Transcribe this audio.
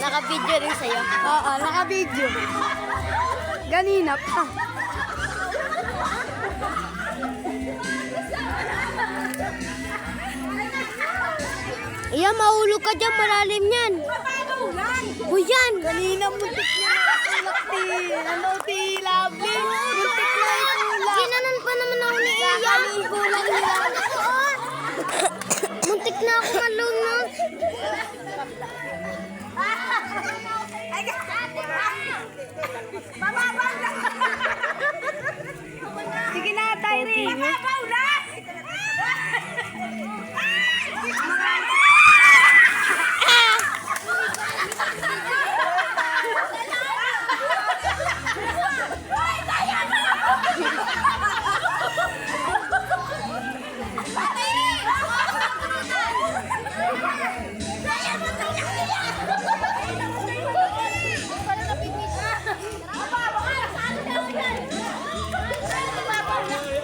Naka-video rin sa'yo. Oo, naka-video. Ganina pa. Iya, mahulog ka dyan. Malalim yan. Uy, yan. Ganina muntik na natulak ti. Ano ti, lovely? Muntik na itulak. Ginanon pa naman ako ni Iya. Kakaligo lang nila. Muntik na ako malunod.